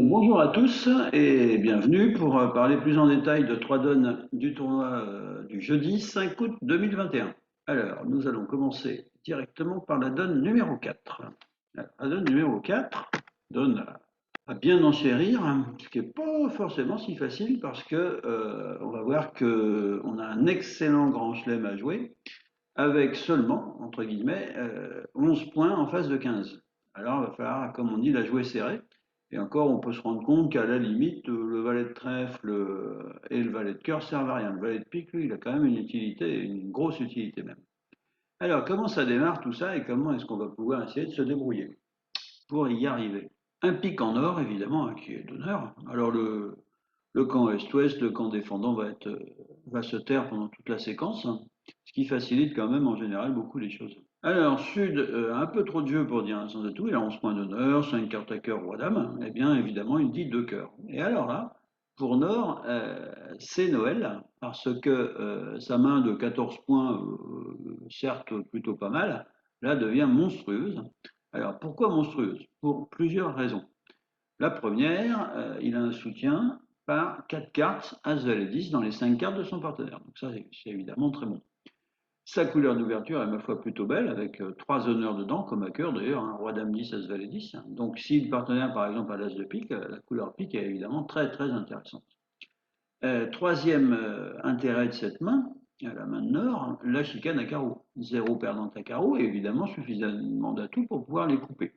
Bonjour à tous et bienvenue pour parler plus en détail de trois donnes du tournoi du jeudi 5 août 2021. Alors, nous allons commencer directement par la donne numéro 4. Alors, la donne numéro 4 donne à bien enchérir, ce qui n'est pas forcément si facile parce que on va voir qu'on a un excellent grand chelem à jouer avec seulement, entre guillemets, 11 points en face de 15. Alors, il va falloir, comme on dit, la jouer serrée. Et encore, on peut se rendre compte qu'à la limite, le valet de trèfle et le valet de cœur servent à rien. Le valet de pique, lui, il a quand même une utilité, une grosse utilité même. Alors, comment ça démarre tout ça et comment est-ce qu'on va pouvoir essayer de se débrouiller pour y arriver? Un pic en or, évidemment, hein, qui est d'honneur. Alors, le camp est-ouest, le camp défendant va se taire pendant toute la séquence, hein, ce qui facilite quand même en général beaucoup les choses. Alors, Sud, un peu trop de jeu pour dire un sens de tout, il a 11 points d'honneur, 5 cartes à cœur, roi dame, eh bien évidemment il dit 2 cœurs. Et alors là, pour Nord, c'est Noël, parce que sa main de 14 points, certes plutôt pas mal, là devient monstrueuse. Alors pourquoi monstrueuse? Pour plusieurs raisons. La première, il a un soutien par 4 cartes, As, Valet, 10 dans les 5 cartes de son partenaire. Donc ça, c'est évidemment très bon. Sa couleur d'ouverture est ma foi plutôt belle, avec 3 honneurs dedans, comme à cœur d'ailleurs, hein, Roi, Dame, 10, As, Valet, 10. Donc si le partenaire, par exemple, a l'As de pique, la couleur pique est évidemment très très intéressante. Troisième intérêt de cette main, la main de Nord, la chicane à carreau. Zéro perdante à carreau et évidemment suffisamment d'atouts pour pouvoir les couper.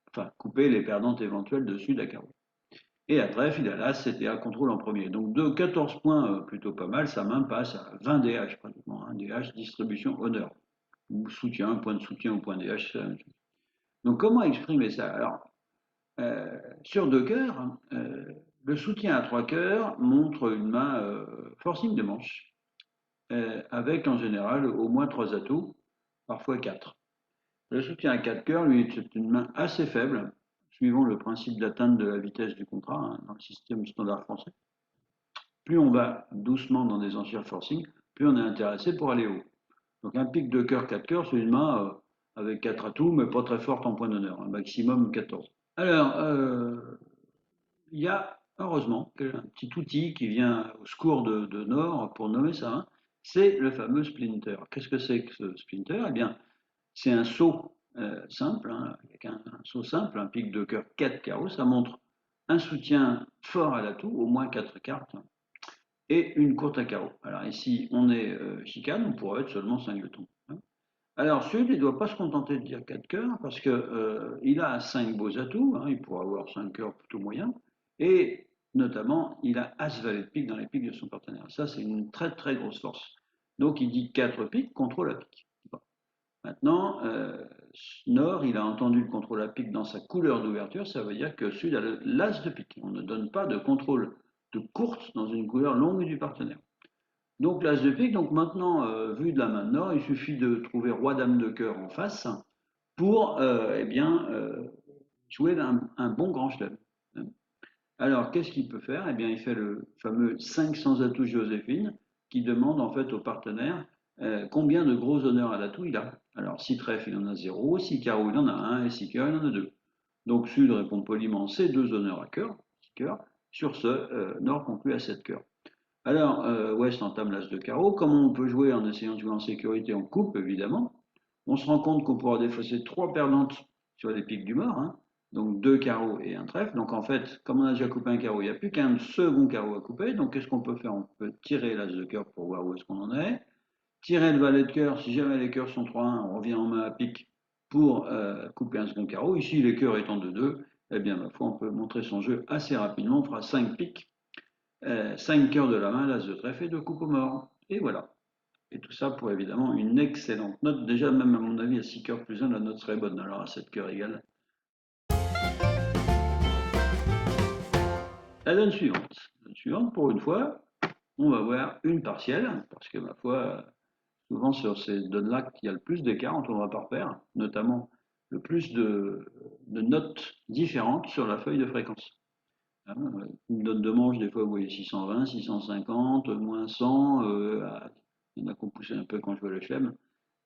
Enfin, couper les perdantes éventuelles de Sud à carreau. Et à trèfle, il a l'As, CTA, contrôle en premier. Donc de 14 points, plutôt pas mal, sa main passe à 20 DH pratiquement. Hein, DH, distribution, honneur. Ou soutien, point de soutien ou point DH, c'est la même chose. Donc comment exprimer ça? Alors, sur deux cœurs, le soutien à trois cœurs montre une main forcing de manche, avec en général au moins trois atouts, parfois quatre. Le soutien à quatre cœurs, lui, c'est une main assez faible, suivant le principe d'atteinte de la vitesse du contrat, hein, dans le système standard français. Plus on va doucement dans des enchères forcing, plus on est intéressé pour aller haut. Donc un pic de cœur 4 cœurs, c'est une main avec 4 atouts, mais pas très forte en point d'honneur, un maximum 14. Alors, il y a heureusement un petit outil qui vient au secours de Nord pour nommer ça, hein, c'est le fameux splinter. Qu'est-ce que c'est que ce splinter? Eh bien, c'est un saut simple, hein, avec un saut simple, un pic de cœur 4 carreaux, ça montre un soutien fort à l'atout, au moins 4 cartes, et une courte à carreaux. Alors ici, on est chicane, on pourrait être seulement 5 jetons, hein. Alors Sud, il ne doit pas se contenter de dire 4 cœurs, parce que il a 5 beaux atouts, hein, il pourra avoir 5 cœurs plutôt moyens, et notamment, il a As valet de pique dans les piques de son partenaire. Ça, c'est une très très grosse force. Donc il dit 4 piques, contrôle à pique. Bon. Maintenant, Nord, il a entendu le contrôle à pique dans sa couleur d'ouverture, ça veut dire que Sud a l'As de pique. On ne donne pas de contrôle de courte dans une couleur longue du partenaire. Donc l'As de pique, donc maintenant, vu de la main de Nord, il suffit de trouver Roi Dame de cœur en face pour eh bien, jouer un bon grand chelem. Alors, qu'est-ce qu'il peut faire? Eh bien, il fait le fameux 500 atouts Joséphine, qui demande en fait au partenaire combien de gros honneurs à l'atout il a. Alors, si trèfle, il en a zéro, si carreau, il en a un, et si cœur, il en a deux. Donc, Sud répond poliment, c'est deux honneurs à cœur, 6 cœurs. Sur ce, Nord conclut à 7 cœurs. Alors, Ouest entame l'As de carreau. Comment on peut jouer en essayant de jouer en sécurité? On coupe, évidemment. On se rend compte qu'on pourra défausser trois perdantes sur les piques du mort, hein. Donc deux carreaux et un trèfle. Donc en fait, comme on a déjà coupé un carreau, il n'y a plus qu'un second carreau à couper. Donc qu'est-ce qu'on peut faire? On peut tirer l'As de cœur pour voir où est-ce qu'on en est. Tirer le valet de cœur. Si jamais les cœurs sont 3-1, on revient en main à pique pour couper un second carreau. Ici, les cœurs étant de 2, eh bien, ma foi, on peut montrer son jeu assez rapidement. On fera 5 piques, 5 cœurs de la main, l'As de trèfle et 2 coupes au mort. Et voilà. Et tout ça pour évidemment une excellente note. Déjà, même à mon avis, à 6 cœurs plus un, la note serait bonne. Alors à 7 cœurs égale. La donne suivante. La donne suivante, pour une fois, on va voir une partielle, parce que ma foi, souvent sur ces donnes-là, il y a le plus d'écart entre tournoi par paire, notamment le plus de notes différentes sur la feuille de fréquence. Hein, une donne de manche, des fois, vous voyez 620, 650, moins 100, il y en a qu'on poussait un peu quand je vois le chelem.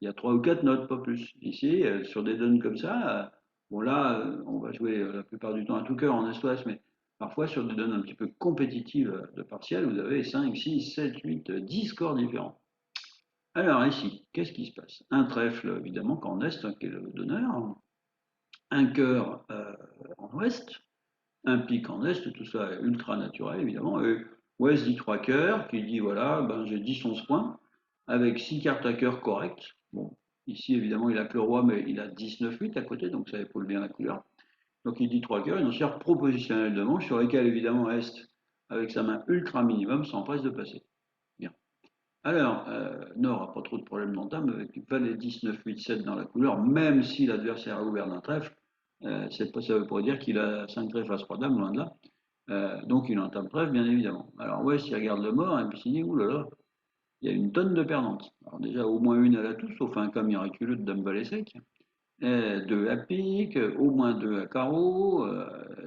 Il y a trois ou quatre notes, pas plus. Ici, sur des donnes comme ça, Bon, là, on va jouer la plupart du temps à tout cœur en Est-Ouest, mais parfois sur des donnes un petit peu compétitives de partiel, vous avez 5, 6, 7, 8, 10 scores différents. Alors ici, qu'est-ce qui se passe? Un trèfle, évidemment, qu'en Est, qui est le donneur, un cœur en Ouest, un pic en Est, tout ça est ultra naturel, évidemment. Et Ouest dit 3 cœurs, qui dit, voilà, ben, j'ai 10-11 points, avec 6 cartes à cœur correctes. Bon, ici, évidemment, il a que le roi, mais il a 19-8 à côté, donc ça épaule bien la couleur. Donc il dit 3 cœurs, une enchère propositionnelle de manche sur lesquelles évidemment Est, avec sa main ultra minimum, s'empresse de passer. Bien. Alors, Nord n'a pas trop de problèmes d'entame avec valet 19, 8, 7 dans la couleur, même si l'adversaire a ouvert d'un trèfle. Ça veut pas dire qu'il a 5 trèfles à 3 dames, loin de là. Donc il entame trèfle, bien évidemment. Alors West, il regarde le mort et puis il dit, oulala, il y a une tonne de perdantes. Alors déjà, au moins une à la touche, sauf un cas miraculeux de dame valet sec. 2 à pique, au moins 2 à carreau,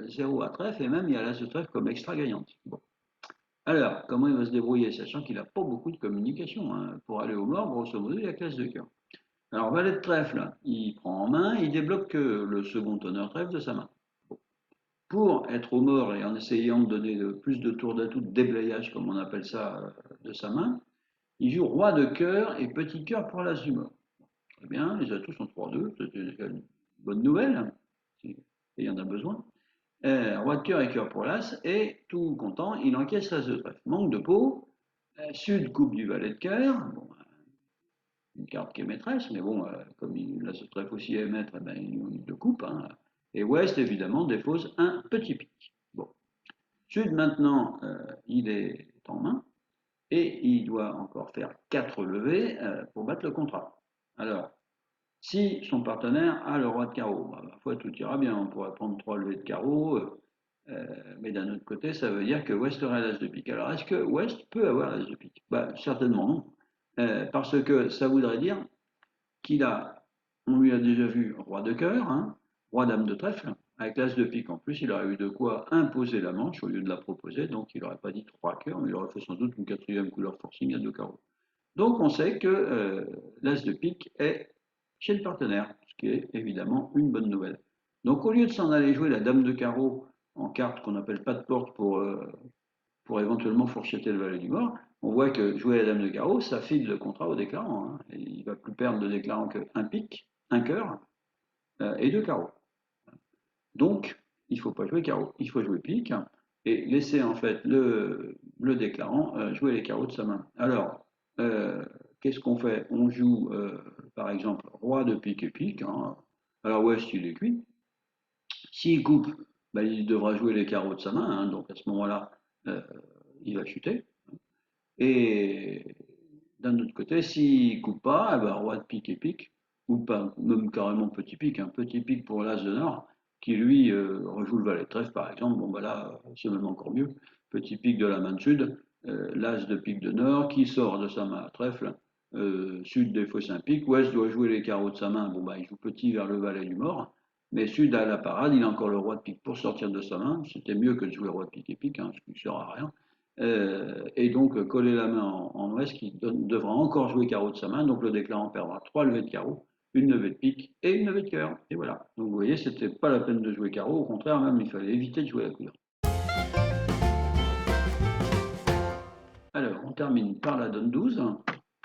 0 à trèfle, et même il y a l'as de trèfle comme extra gagnante. Bon. Alors, comment il va se débrouiller, sachant qu'il n'a pas beaucoup de communication, hein. Pour aller au mort, grosso modo, il y a classe de cœur. Alors, valet de trèfle, il prend en main, il débloque le second honneur trèfle de sa main. Bon. Pour être au mort et en essayant de donner plus de tours d'atout, de déblayage, comme on appelle ça, de sa main, il joue roi de cœur et petit cœur pour l'as du mort. Très bien, les atouts sont 3-2, c'est une bonne nouvelle, hein, et il y en a besoin. Roi de cœur et cœur pour l'as, et tout content, il encaisse l'as de trèfle. Manque de peau, Sud coupe du valet de cœur, bon, une carte qui est maîtresse, mais bon, comme l'as de trèfle aussi est maître, eh ben, il le coupe. Hein. Et Ouest, évidemment, dépose un petit pic. Bon. Sud, maintenant, il est en main, et il doit encore faire 4 levées pour battre le contrat. Alors, si son partenaire a le roi de carreau, bah, ma foi, tout ira bien. On pourrait prendre 3 levées de carreau, mais d'un autre côté, ça veut dire que West aurait l'as de pique. Alors, est-ce que West peut avoir l'as de pique? Bah, certainement non. Parce que ça voudrait dire qu'il a, on lui a déjà vu roi de cœur, hein, roi dame de trèfle, avec l'as de pique en plus, il aurait eu de quoi imposer la manche au lieu de la proposer, donc il n'aurait pas dit 3 cœurs, mais il aurait fait sans doute une quatrième couleur forcing à 2 carreaux. Donc on sait que l'as de pique est chez le partenaire, ce qui est évidemment une bonne nouvelle. Donc au lieu de s'en aller jouer la dame de carreau en carte qu'on appelle pas de porte pour éventuellement fourchetter le valet du mort, on voit que jouer la dame de carreau, ça file le contrat au déclarant. Hein. Il ne va plus perdre de déclarant qu'un pique, un cœur et 2 carreaux. Donc il ne faut pas jouer carreau, il faut jouer pique et laisser en fait le déclarant jouer les carreaux de sa main. Alors, qu'est-ce qu'on fait? On joue par exemple roi de pique et pique. Hein. Alors West il est cuit. S'il coupe, ben, il devra jouer les carreaux de sa main, hein, donc à ce moment-là, euh, il va chuter. Et d'un autre côté, s'il ne coupe pas, eh ben, roi de pique et pique, ou pas, même carrément petit pique, un petit pique pour l'as de nord, qui lui rejoue le valet de trèfle par exemple, bon ben là, c'est même encore mieux. Petit pique de la main de sud, l'as de pique de nord, qui sort de sa main à trèfle, sud défausse un pique, ouest doit jouer les carreaux de sa main, bon ben il joue petit vers le valet du mort, mais sud a la parade, il a encore le roi de pique pour sortir de sa main, c'était mieux que de jouer roi de pique et pique, hein, ce qui ne sert à rien. Et donc coller la main en ouest qui devra encore jouer carreau de sa main, donc le déclarant perdra 3 levées de carreau, une levée de pique et une levée de cœur. Et voilà. Donc vous voyez, c'était pas la peine de jouer carreau, au contraire même, il fallait éviter de jouer la couleur. Alors, on termine par la donne 12.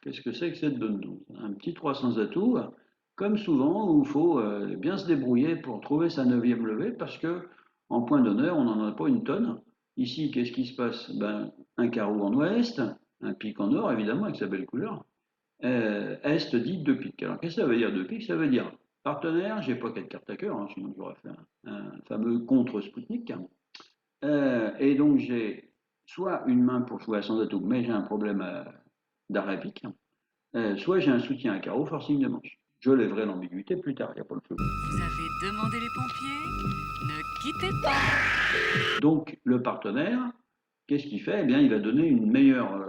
Qu'est-ce que c'est que cette donne 12? Un petit 300 atouts, comme souvent, où il faut bien se débrouiller pour trouver sa neuvième levée, parce que en point d'honneur, on n'en a pas une tonne. Ici, qu'est-ce qui se passe? Ben, un carreau en ouest, un pic en or, évidemment, avec sa belle couleur. Est dit deux piques. Alors, qu'est-ce que ça veut dire deux piques? Ça veut dire partenaire, j'ai pas quatre cartes à cœur, hein, sinon j'aurais fait un fameux contre Spoutnik. Et donc, j'ai soit une main pour jouer à sans atout, mais j'ai un problème d'arrêt pique, soit j'ai un soutien à carreau, forcing de manche. Je lèverai l'ambiguïté plus tard, il n'y a pas le feu. Vous avez demandé les pompiers? Ne quittez pas! Donc, le partenaire, qu'est-ce qu'il fait? Eh bien, il va donner une meilleure,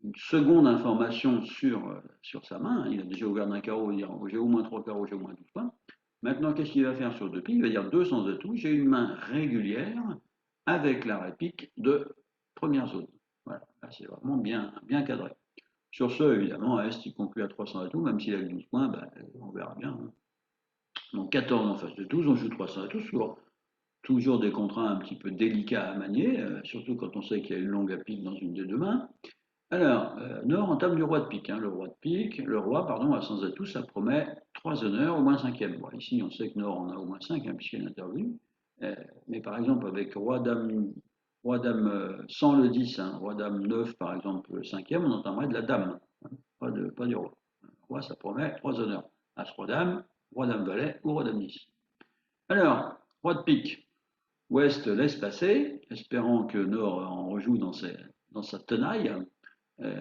une seconde information sur sa main. Il a déjà ouvert d'un carreau, il va dire j'ai au moins 3 carreaux, j'ai au moins 12 points. Maintenant, qu'est-ce qu'il va faire sur deux piques? Il va dire 200 atouts, j'ai une main régulière avec l'arrêt pique de première zone. Voilà, là c'est vraiment bien, bien cadré. Sur ce, évidemment, Est il conclut à 300 atouts, même s'il a que 12 points, ben, on verra bien. Hein. Donc 14 en face de 12, on joue 300 à tous, toujours des contrats un petit peu délicats à manier, surtout quand on sait qu'il y a une longue à pique dans une des deux mains. Alors, Nord entame du roi de pique, hein, le roi, pardon, à sans atout, ça promet 3 honneurs, au moins cinquième. Bon, ici, on sait que Nord en a au moins 5, hein, puisqu'il est intervenu. Mais par exemple, avec roi dame sans le 10, hein, roi dame 9, par exemple, le cinquième, on entamerait de la dame, hein, pas du roi. Le roi, ça promet 3 honneurs. As roi dame valet ou roi dame 10. Alors, roi de pique, Ouest laisse passer, espérant que Nord en rejoue dans sa tenaille.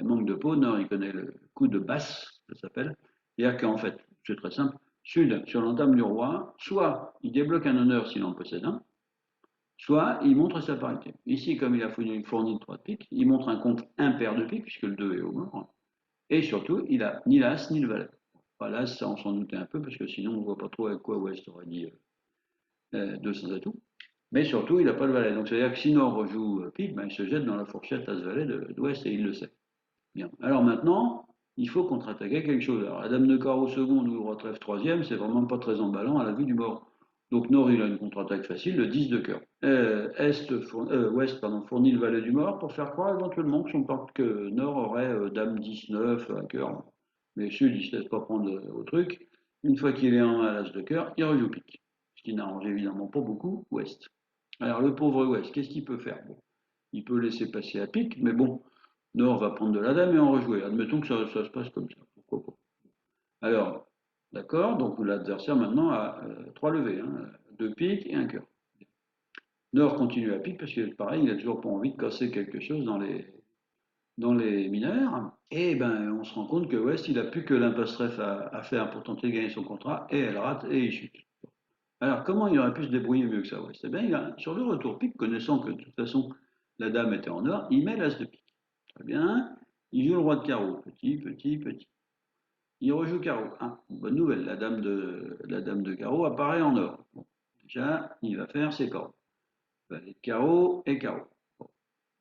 Manque de peau, Nord, il connaît le coup de basse, ça s'appelle. C'est-à-dire qu'en fait, c'est très simple, Sud, sur l'entame du roi, soit il débloque un honneur s'il en possède un, soit il montre sa parité. Ici, comme il a fourni 3 de pique, il montre un compte impair de pique, puisque le 2 est au mort, et surtout, il a ni l'as ni le valet. Enfin, l'as, ça on s'en doutait un peu, parce que sinon on ne voit pas trop avec quoi Ouest aurait dit 200 atouts. Mais surtout, il n'a pas le valet. Donc, c'est-à-dire que si Nord rejoue pique, ben, il se jette dans la fourchette As-Valet d'Ouest et il le sait. Bien. Alors maintenant, il faut contre-attaquer quelque chose. Alors, la dame de carreau seconde ou le roi trèfle troisième, c'est vraiment pas très emballant à la vue du mort. Donc Nord, il a une contre-attaque facile, le 10 de cœur. Ouest fournit le valet du mort pour faire croire éventuellement que Nord aurait dame 19 à cœur. Mais Sud, il ne se laisse pas prendre au truc. Une fois qu'il est en main à l'as de cœur, il rejoue pique. Ce qui n'arrange évidemment pas beaucoup Ouest. Alors le pauvre Ouest, qu'est-ce qu'il peut faire? Bon, il peut laisser passer à pique, mais bon, Nord va prendre de la dame et en rejouer. Admettons que ça se passe comme ça. Pourquoi pas? Alors, d'accord, donc l'adversaire maintenant a 3 levées, hein, 2 piques et un cœur. Nord continue à pique parce que pareil, il n'a toujours pas envie de casser quelque chose dans les mineurs. Et ben, on se rend compte que West, il n'a plus que l'impasse trèfle à faire pour tenter de gagner son contrat et elle rate et il chute. Alors, comment il aurait pu se débrouiller mieux que ça, West? Eh bien, sur le retour pique, connaissant que de toute façon la dame était en or, il met l'as de pique. Très bien. Il joue le roi de carreau. Petit, petit, petit. Il rejoue carreau. Ah, bonne nouvelle, la dame de carreau apparaît en or. Bon, déjà, il va faire ses cordes. Valet de carreau et carreau. Bon.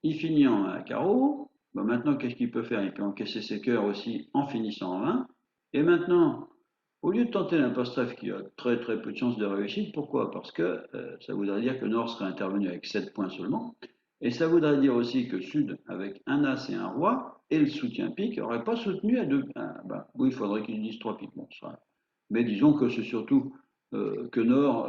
Il finit en carreau. Bon, maintenant, qu'est-ce qu'il peut faire? Il peut encaisser ses cœurs aussi en finissant en 20. Et maintenant, au lieu de tenter l'impasse trèfle qui a très très peu de chances de réussite, pourquoi? Parce que ça voudrait dire que Nord serait intervenu avec 7 points seulement. Et ça voudrait dire aussi que Sud, avec un As et un Roi, et le soutien pique, n'aurait pas soutenu à deux. Oui, il faudrait qu'il dise 3 piques. Bon, mais disons que c'est surtout que Nord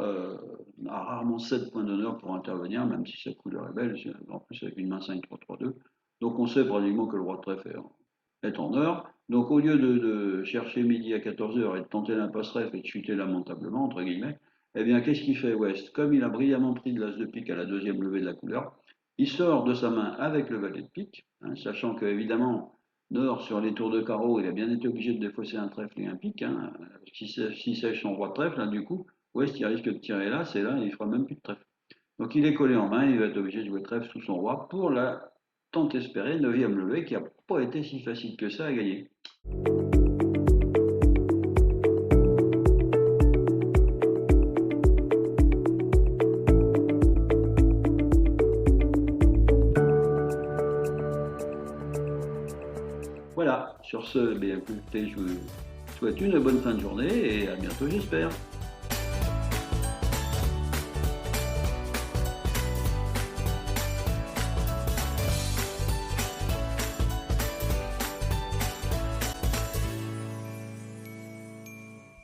a rarement 7 points d'honneur pour intervenir, même si sa couleur est belle, en plus avec une main 5-3-3-2. Donc on sait pratiquement que le roi de trèfle est en or. Donc au lieu de chercher midi à 14 heures et de tenter l'impasse trèfle et de chuter lamentablement, entre guillemets, eh bien qu'est-ce qu'il fait West? Comme il a brillamment pris de l'as de pique à la deuxième levée de la couleur, il sort de sa main avec le valet de pique, hein, sachant que évidemment Nord sur les tours de carreau, il a bien été obligé de défausser un trèfle et un pique. Hein, si sèche son roi de trèfle, là, du coup, West il risque de tirer là, c'est là, il ne fera même plus de trèfle. Donc il est collé en main, il va être obligé de jouer trèfle sous son roi pour la tant espérée neuvième levée qui n'a pas été si facile que ça à gagner. Voilà, sur ce, bien, écoutez, je vous souhaite une bonne fin de journée et à bientôt j'espère.